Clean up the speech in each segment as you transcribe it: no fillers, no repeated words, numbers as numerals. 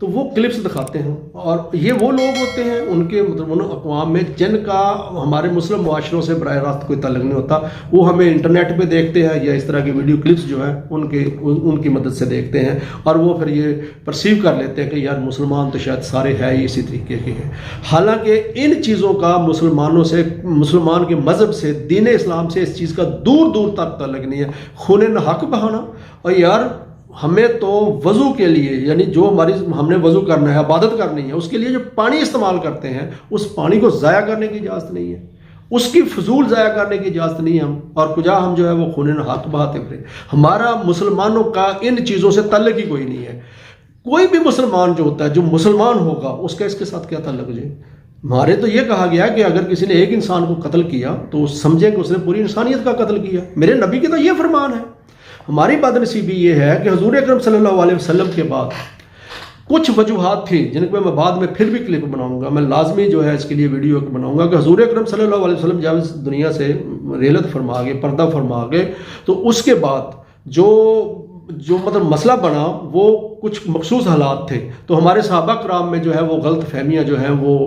تو وہ کلپس دکھاتے ہیں، اور یہ وہ لوگ ہوتے ہیں ان کے مطلب ان اقوام میں جن کا ہمارے مسلم معاشروں سے براہ راست کوئی تعلق نہیں ہوتا، وہ ہمیں انٹرنیٹ پہ دیکھتے ہیں یا اس طرح کی ویڈیو کلپس جو ہیں ان کی مدد سے دیکھتے ہیں، اور وہ پھر یہ پرسیو کر لیتے ہیں کہ یار مسلمان تو شاید سارے ہیں ہی اسی طریقے کے ہیں، حالانکہ ان چیزوں کا مسلمانوں سے، مسلمان کے مذہب سے، دین اسلام سے اس چیز کا دور دور تک تعلق نہیں ہے۔ خون ناحق بہانا، اور یار ہمیں تو وضو کے لیے، یعنی جو ہم نے وضو کرنا ہے، عبادت کرنی ہے، اس کے لیے جو پانی استعمال کرتے ہیں اس پانی کو ضائع کرنے کی اجازت نہیں ہے، اس کی فضول ضائع کرنے کی اجازت نہیں ہے، اور کجا ہم جو ہے وہ خون ناحق بہاتے پھرے۔ ہمارا مسلمانوں کا ان چیزوں سے تعلق ہی کوئی نہیں ہے۔ کوئی بھی مسلمان جو ہوتا ہے، جو مسلمان ہوگا، اس کا اس کے ساتھ کیا تعلق ہے؟ ہمارے تو یہ کہا گیا کہ اگر کسی نے ایک انسان کو قتل کیا تو سمجھیں کہ اس نے پوری انسانیت کا قتل کیا۔ میرے نبی کی تو یہ فرمان ہے۔ ہماری بدنصیبی یہ ہے کہ حضور اکرم صلی اللہ علیہ وسلم کے بعد کچھ وجوہات تھیں جن کو میں بعد میں پھر بھی کلپ بناؤں گا، میں لازمی جو ہے اس کے لیے ویڈیو بناؤں گا، کہ حضور اکرم صلی اللہ علیہ وسلم جب اس دنیا سے ریلت فرما گئے، پردہ فرما گئے، تو اس کے بعد جو مطلب مسئلہ بنا وہ کچھ مخصوص حالات تھے، تو ہمارے صحابہ کرام میں جو ہے وہ غلط فہمیاں جو ہیں وہ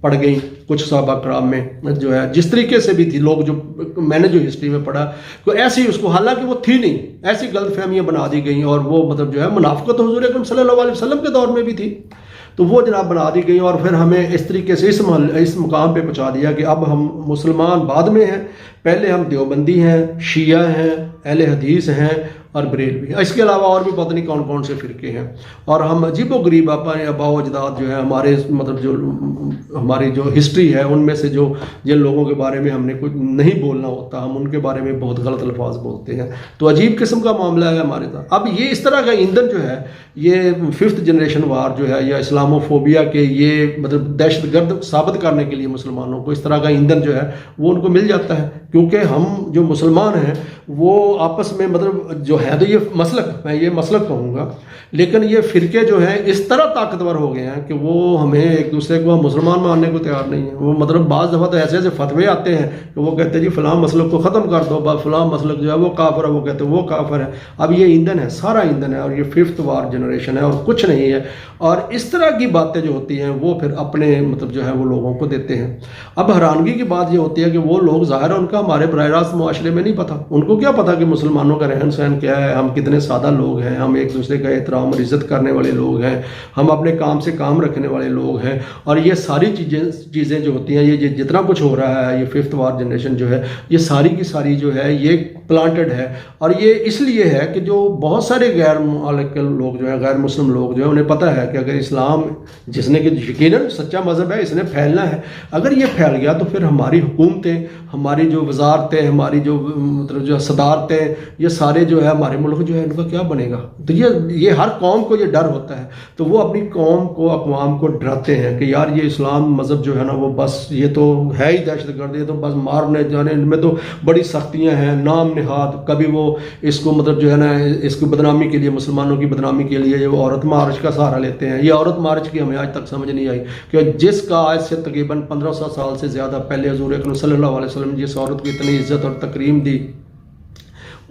پڑ گئیں، کچھ صحابہ کرام میں جو ہے جس طریقے سے بھی تھی، لوگ جو میں نے جو ہسٹری میں پڑھا تو ایسی اس کو، حالانکہ وہ تھی نہیں، ایسی غلط فہمیاں بنا دی گئیں، اور وہ مطلب جو ہے منافقت حضور اکرم صلی اللہ علیہ وسلم کے دور میں بھی تھی، تو وہ جناب بنا دی گئی، اور پھر ہمیں اس طریقے سے اس مقام پہ پہنچا دیا کہ اب ہم مسلمان بعد میں ہیں، پہلے ہم دیوبندی ہیں، شیعہ ہیں، اہل حدیث ہیں اور بریلوی، اس کے علاوہ اور بھی پتہ نہیں کون کون سے فرقے ہیں، اور ہم عجیب و غریب اپنے آباء و اجداد جو ہے ہمارے مطلب جو ہماری جو ہسٹری ہے ان میں سے جو جن لوگوں کے بارے میں ہم نے کچھ نہیں بولنا ہوتا، ہم ان کے بارے میں بہت غلط الفاظ بولتے ہیں، تو عجیب قسم کا معاملہ ہے ہمارے ساتھ۔ اب یہ اس طرح کا ایندھن جو ہے، یہ 5th جنریشن وار جو ہے، یا اسلاموفوبیا کے یہ مطلب دہشت گرد ثابت کرنے کے لیے مسلمانوں کو اس طرح کا ایندھن جو ہے وہ ان کو مل جاتا ہے، کیونکہ ہم جو مسلمان ہیں وہ آپس میں مطلب جو ہے، تو یہ مسلک، میں یہ مسلک کہوں گا، لیکن یہ فرقے جو ہیں اس طرح طاقتور ہو گئے ہیں کہ وہ ہمیں ایک دوسرے کو مسلمان ماننے کو تیار نہیں ہے۔ وہ مطلب بعض دفعہ تو ایسے ایسے فتوے آتے ہیں کہ وہ کہتے ہیں جی فلاں مسلک کو ختم کر دو، فلاں مسلک جو ہے وہ کافر ہے، وہ کہتے ہیں وہ کافر ہے۔ اب یہ ایندھن ہے، سارا ایندھن ہے، اور یہ 5th وار جنریشن ہے اور کچھ نہیں ہے، اور اس طرح کی باتیں جو ہوتی ہیں وہ پھر اپنے مطلب جو ہے وہ لوگوں کو دیتے ہیں۔ اب حیرانگی کی بات یہ ہوتی ہے کہ وہ لوگ ظاہر ہے ان کا ہمارے براہ راست معاشرے میں نہیں پتہ، ان کو کیا پتہ کہ مسلمانوں کا رہن سہن کیا ہے، ہم کتنے سادہ لوگ ہیں، ہم ایک دوسرے کا احترام اور عزت کرنے والے لوگ ہیں، ہم اپنے کام سے کام رکھنے والے لوگ ہیں، اور یہ ساری چیزیں جو ہوتی ہیں، یہ جتنا کچھ ہو رہا ہے، یہ 5th وار جنریشن جو ہے، یہ ساری کی ساری جو ہے یہ پلانٹڈ ہے، اور یہ اس لیے ہے کہ جو بہت سارے غیر مالک لوگ جو ہیں، غیر مسلم لوگ جو ہیں، انہیں پتہ ہے کہ اگر اسلام جس نے کہ یقیناً سچا مذہب ہے، اس نے پھیلنا ہے، اگر یہ پھیل گیا تو پھر ہماری حکومتیں، ہماری جو وزارتیں، ہماری جو مطلب جو صدارتیں، یہ سارے جو ہے ہمارے ملک جو ہے ان کا کیا بنے گا؟ تو یہ ہر قوم کو یہ ڈر ہوتا ہے، تو وہ اپنی قوم کو، اقوام کو ڈراتے ہیں کہ یار یہ اسلام مذہب جو ہے نا وہ بس یہ تو ہے ہی دہشت گرد، یہ تو بس مارنے جانے، ان میں تو بڑی سختیاں ہیں، نام نہاد، کبھی وہ اس کو مطلب جو ہے نا اس کو بدنامی کے لیے، مسلمانوں کی بدنامی کے لیے وہ عورت مارچ کا سہارا لیتے ہیں۔ یہ عورت مارچ کی ہمیں آج تک سمجھ نہیں آئی کہ جس کا آج سے تقریباً 1500 سال سے زیادہ پہلے حضور اکرم صلی اللہ علیہ وسلم جس عورت کو اتنی عزت اور تکریم دی،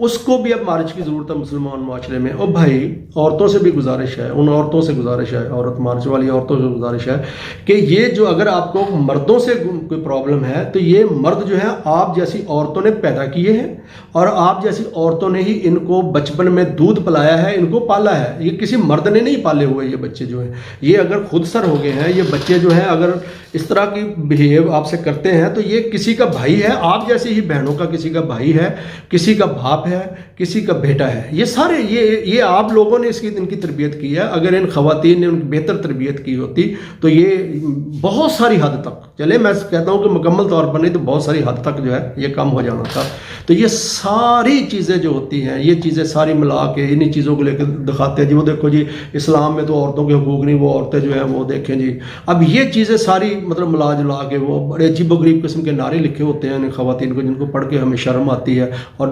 اس کو بھی اب مارچ کی ضرورت ہے مسلمان معاشرے میں۔ اور بھائی عورتوں سے بھی گزارش ہے، ان عورتوں سے گزارش ہے، عورت مارچ والی عورتوں سے گزارش ہے کہ یہ جو اگر آپ کو مردوں سے کوئی پرابلم ہے تو یہ مرد جو ہے آپ جیسی عورتوں نے پیدا کیے ہیں، اور آپ جیسی عورتوں نے ہی ان کو بچپن میں دودھ پلایا ہے، ان کو پالا ہے، یہ کسی مرد نے نہیں پالے ہوئے یہ بچے جو ہیں، یہ اگر خود سر ہو گئے ہیں یہ بچے جو ہیں، اگر اس طرح کی بہیو آپ سے کرتے ہیں تو یہ کسی کا بھائی ہے، آپ جیسی ہی بہنوں کا کسی کا بھائی ہے، کسی کا باپ ہے، کسی کا بیٹا ہے، یہ سارے یہ آپ لوگوں نے ان کی تربیت کی ہے۔ اگر ان خواتین نے ان کی بہتر تربیت کی ہوتی تو یہ بہت ساری حد تک، چلے میں کہتا ہوں کہ مکمل طور پر نہیں تو بہت ساری حد تک جو ہے یہ کم ہو جانا تھا۔ تو یہ ساری چیزیں جو ہوتی ہیں، یہ چیزیں ساری ملا کے انہی چیزوں کو لے کے دکھاتے ہیں جی وہ دیکھو جی اسلام میں تو عورتوں کے حقوق نہیں، وہ عورتیں جو ہیں وہ دیکھیں جی۔ اب یہ چیزیں ساری مطلب ملا جلا کے وہ بڑے عجیب و غریب قسم کے نعرے لکھے ہوتے ہیں ان خواتین کو، جن کو پڑھ کے ہمیں شرم آتی ہے، اور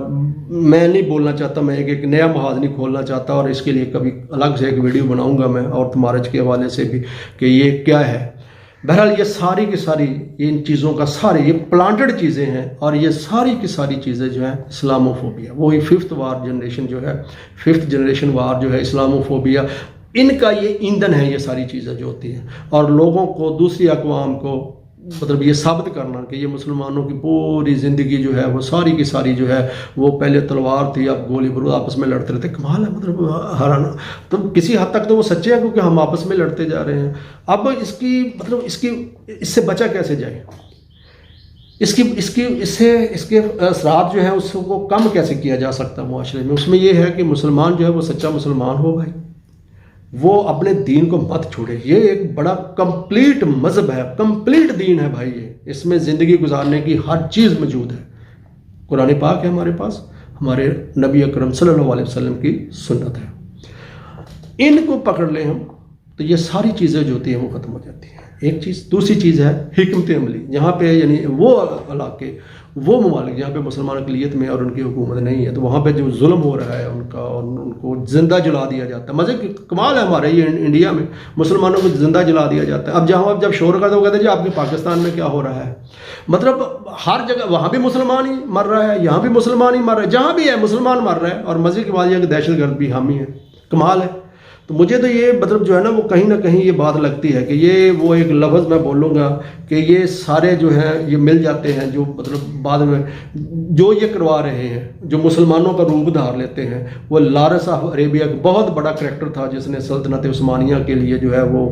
میں نہیں بولنا چاہتا، میں ایک نیا محاذ نہیں کھولنا چاہتا، اور اس کے لیے کبھی الگ سے ایک ویڈیو بناؤں گا میں عورت مارچ کے حوالے سے بھی کہ یہ کیا ہے۔ بہرحال یہ ساری کی ساری ان چیزوں کا سارے یہ پلانٹڈ چیزیں ہیں، اور یہ ساری کی ساری چیزیں جو ہیں اسلاموفوبیا، وہی 5th وار جنریشن جو ہے، 5th جنریشن وار جو ہے اسلاموفوبیا، ان کا یہ ایندھن ہے یہ ساری چیزیں جو ہوتی ہیں، اور لوگوں کو، دوسری اقوام کو مطلب یہ ثابت کرنا کہ یہ مسلمانوں کی پوری زندگی جو ہے وہ ساری کی ساری جو ہے وہ پہلے تلوار تھی، اب گولی بارود، آپس میں لڑتے رہتے. کمال ہے مطلب ہرانا. تو کسی حد تک تو وہ سچے ہیں کیونکہ ہم آپس میں لڑتے جا رہے ہیں. اب اس اس سے بچا کیسے جائے؟ اس کے اثرات جو ہیں اس کو کم کیسے کیا جا سکتا ہے معاشرے میں؟ اس میں یہ ہے کہ مسلمان جو ہے وہ سچا مسلمان ہو بھائی، وہ اپنے دین کو مت چھوڑے. یہ ایک بڑا کمپلیٹ مذہب ہے، کمپلیٹ دین ہے بھائی. یہ اس میں زندگی گزارنے کی ہر چیز موجود ہے. قرآن پاک ہے ہمارے پاس، ہمارے نبی اکرم صلی اللہ علیہ وسلم کی سنت ہے. ان کو پکڑ لیں ہم تو یہ ساری چیزیں جو ہوتی ہیں وہ ختم ہو جاتی ہیں. ایک چیز. دوسری چیز ہے حکمت عملی. جہاں پہ یعنی وہ علاقے، وہ ممالک جہاں پہ مسلمان اقلیت میں اور ان کی حکومت نہیں ہے، تو وہاں پہ جو ظلم ہو رہا ہے ان کا، اور ان کو زندہ جلا دیا جاتا ہے. مزے کی کمال ہے ہمارے یہ انڈیا میں مسلمانوں کو زندہ جلا دیا جاتا ہے. اب جب شور کرتے وہ کہتے ہیں جی آپ کے پاکستان میں کیا ہو رہا ہے. مطلب ہر جگہ وہاں بھی مسلمان ہی مر رہا ہے، یہاں بھی مسلمان ہی مر رہا ہے، جہاں بھی ہے مسلمان مر رہا ہے. اور مزے کی بات یہ کہ دہشت گرد بھی حامی ہے. کمال ہے. تو مجھے تو یہ مطلب جو ہے نا وہ کہیں نہ کہیں یہ بات لگتی ہے کہ یہ وہ ایک لفظ میں بولوں گا کہ یہ سارے جو ہیں یہ مل جاتے ہیں، جو مطلب بعد میں جو یہ کروا رہے ہیں، جو مسلمانوں کا روپ دھار لیتے ہیں. وہ لارس آف عربیہ کا بہت بڑا کریکٹر تھا جس نے سلطنت عثمانیہ کے لیے جو ہے وہ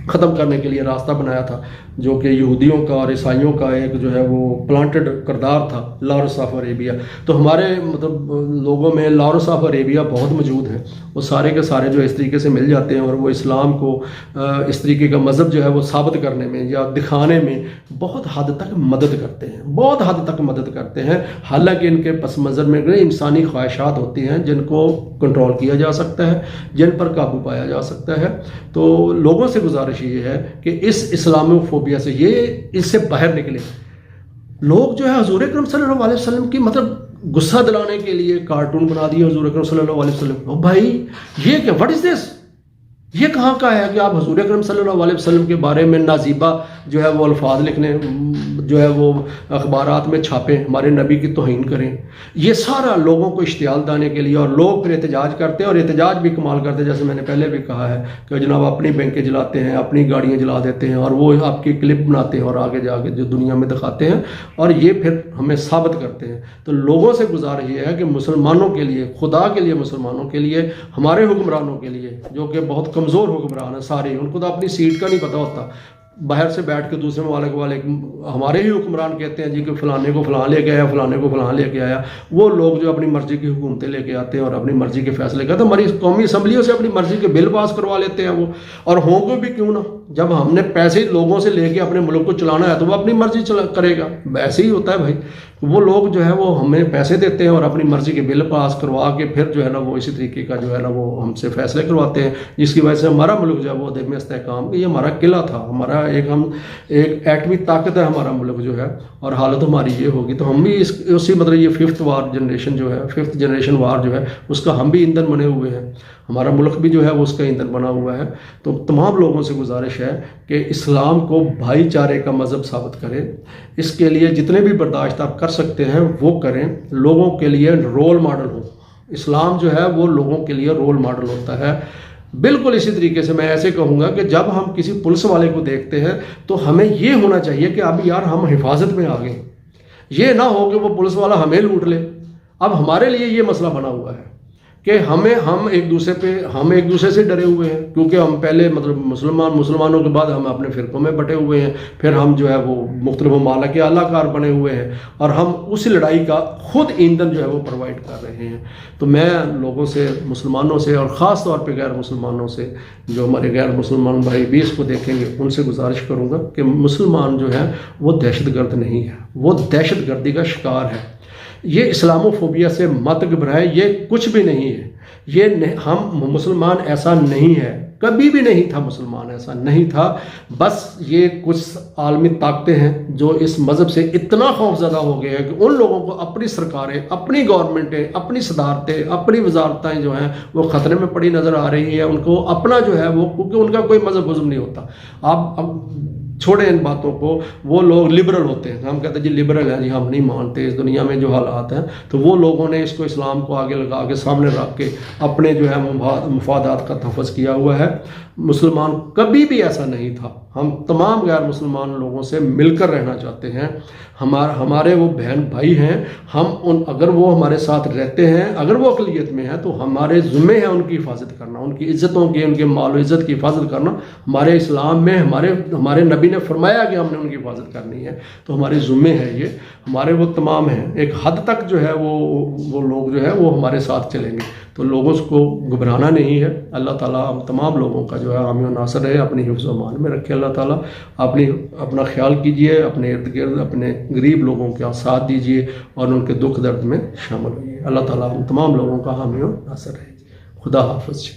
ختم کرنے کے لیے راستہ بنایا تھا، جو کہ یہودیوں کا اور عیسائیوں کا ایک جو ہے وہ پلانٹڈ کردار تھا، لارس آف عربیہ. تو ہمارے مطلب لوگوں میں لارس آف عربیہ بہت موجود ہیں. وہ سارے کے سارے جو اس طریقے سے مل جاتے ہیں اور وہ اسلام کو اس طریقے کا مذہب جو ہے وہ ثابت کرنے میں یا دکھانے میں بہت حد تک مدد کرتے ہیں، بہت حد تک مدد کرتے ہیں. حالانکہ ان کے پس منظر میں انسانی خواہشات ہوتی ہیں جن کو کنٹرول کیا جا سکتا ہے، جن پر قابو پایا جا سکتا ہے. تو لوگوں سے گزارش یہ ہے کہ اس اسلامو فوبیا سے اس سے باہر نکلے. لوگ جو ہے حضور اکرم صلی اللہ علیہ وسلم کی مطلب غصہ دلانے کے لیے کارٹون بنا دیے حضور اکرم صلی اللہ علیہ وسلم. او بھائی یہ کیا، واٹ از دس؟ یہ کہاں کا ہے کہ آپ حضور اکرم صلی اللہ علیہ وسلم کے بارے میں نازیبہ جو ہے وہ الفاظ لکھنے، جو ہے وہ اخبارات میں چھاپیں، ہمارے نبی کی توہین کریں. یہ سارا لوگوں کو اشتعال دانے کے لیے، اور لوگ پھر احتجاج کرتے ہیں، اور احتجاج بھی کمال کرتے ہیں. جیسے میں نے پہلے بھی کہا ہے کہ جناب اپنی بینکیں جلاتے ہیں، اپنی گاڑیاں جلا دیتے ہیں، اور وہ آپ کی کلپ بناتے ہیں اور آگے جا کے جو دنیا میں دکھاتے ہیں، اور یہ پھر ہمیں ثابت کرتے ہیں. تو لوگوں سے گزارش یہ ہے کہ مسلمانوں کے لیے، خدا کے لیے، مسلمانوں کے لیے، ہمارے حکمرانوں کے لیے جو کہ بہت کمزور حکمران ہیں سارے، ان کو تو اپنی سیٹ کا نہیں پتہ ہوتا. باہر سے بیٹھ کے دوسرے ممالک والے ہمارے ہی حکمران کہتے ہیں جی کہ فلانے کو فلاں لے کے آیا، فلانے کو فلاں لے کے آیا. وہ لوگ جو اپنی مرضی کی حکومتیں لے کے آتے ہیں اور اپنی مرضی کے فیصلے کرتے ہیں. ہماری قومی اسمبلیوں سے اپنی مرضی کے بل پاس کروا لیتے ہیں وہ، اور ہوں گے بھی کیوں نہ. جب ہم نے پیسے لوگوں سے لے کے اپنے ملک کو چلانا ہے تو وہ اپنی مرضی کرے گا. ایسے ہی ہوتا ہے بھائی. وہ لوگ جو ہے وہ ہمیں پیسے دیتے ہیں اور اپنی مرضی کے بل پاس کروا کے پھر جو ہے نا وہ اسی طریقے کا جو ہے نا وہ ہم سے فیصلے کرواتے ہیں، جس کی وجہ سے ہمارا ملک جو ہے وہ عدم استحکام، یہ ہمارا قلعہ تھا، ہمارا ایک ایٹمی طاقت ہے ہمارا ملک جو ہے، اور حالت ہماری یہ ہوگی. تو ہم بھی اسی مطلب یہ ففتھ جنریشن وار جو ہے اس کا ہم بھی ایندھن بنے ہوئے ہیں. ہمارا ملک بھی جو ہے وہ اس کا ایندھن بنا ہوا ہے. تو تمام لوگوں سے گزارش ہے کہ اسلام کو بھائی چارے کا مذہب ثابت کریں. اس کے لیے جتنے بھی برداشت آپ کر سکتے ہیں وہ کریں. لوگوں کے لیے رول ماڈل ہو. اسلام جو ہے وہ لوگوں کے لیے رول ماڈل ہوتا ہے. بالکل اسی طریقے سے میں ایسے کہوں گا کہ جب ہم کسی پولیس والے کو دیکھتے ہیں تو ہمیں یہ ہونا چاہیے کہ اب یار ہم حفاظت میں آ گئے. یہ نہ ہو کہ وہ پولیس والا ہمیں لوٹ لے. اب ہمارے لیے یہ مسئلہ بنا ہوا ہے کہ ہم ایک دوسرے سے ڈرے ہوئے ہیں، کیونکہ ہم پہلے مطلب مسلمانوں کے بعد ہم اپنے فرقوں میں بٹے ہوئے ہیں، پھر ہم جو ہے وہ مختلف ممالک کے اعلیٰ کار بنے ہوئے ہیں، اور ہم اس لڑائی کا خود ایندھن جو ہے وہ پرووائڈ کر رہے ہیں. تو میں لوگوں سے، مسلمانوں سے، اور خاص طور پہ غیر مسلمانوں سے، جو ہمارے غیر مسلمان بھائی بھی اس کو دیکھیں گے، ان سے گزارش کروں گا کہ مسلمان جو ہے وہ دہشت گرد نہیں ہے، وہ دہشت گردی کا شکار ہے. یہ اسلامو فوبیا سے مت گھبرائے، یہ کچھ بھی نہیں ہے. ہم مسلمان ایسا نہیں ہے، کبھی بھی نہیں تھا مسلمان ایسا نہیں تھا. بس یہ کچھ عالمی طاقتیں ہیں جو اس مذہب سے اتنا خوف زدہ ہو گئے ہیں کہ ان لوگوں کو اپنی سرکاریں، اپنی گورنمنٹیں، اپنی صدارتیں، اپنی وزارتیں جو ہیں وہ خطرے میں پڑی نظر آ رہی ہیں. ان کو اپنا جو ہے وہ، کیونکہ ان کا کوئی مذہب نہیں ہوتا. آپ چھوڑیں ان باتوں کو. وہ لوگ لبرل ہوتے ہیں, ہم کہتے ہیں جی لبرل ہیں جی, ہم نہیں مانتے اس دنیا میں جو حالات ہیں, تو وہ لوگوں نے اس کو اسلام کو آگے لگا کے سامنے رکھ کے اپنے جو ہے مفادات کا تحفظ کیا ہوا ہے. مسلمان کبھی بھی ایسا نہیں تھا. ہم تمام غیر مسلمان لوگوں سے مل کر رہنا چاہتے ہیں. ہمارے وہ بہن بھائی ہیں, ہم اگر وہ ہمارے ساتھ رہتے ہیں, اگر وہ اقلیت میں ہیں, تو ہمارے ذمہ ہے ان کی حفاظت کرنا, ان کی عزتوں کی, ان کے مال و عزت کی حفاظت کرنا. ہمارے اسلام میں ہمارے نبی نے فرمایا کہ ہم نے ان کی حفاظت کرنی ہے, تو ہمارے ذمہ ہے یہ. ہمارے وہ تمام ہیں, ایک حد تک جو ہے وہ لوگ جو ہے وہ ہمارے ساتھ چلیں گے, تو لوگوں کو گھبرانا نہیں ہے. اللہ تعالیٰ ہم تمام لوگوں کا جو ہے حامی و ناصر ہے, اپنی حفظ و امان میں رکھے. اللہ تعالیٰ اپنا خیال کیجئے, اپنے ارد گرد اپنے غریب لوگوں کا ساتھ دیجئے اور ان کے دکھ درد میں شامل ہوئیے. اللہ تعالیٰ ہم تمام لوگوں کا حامی و ناصر ہے. خدا حافظ.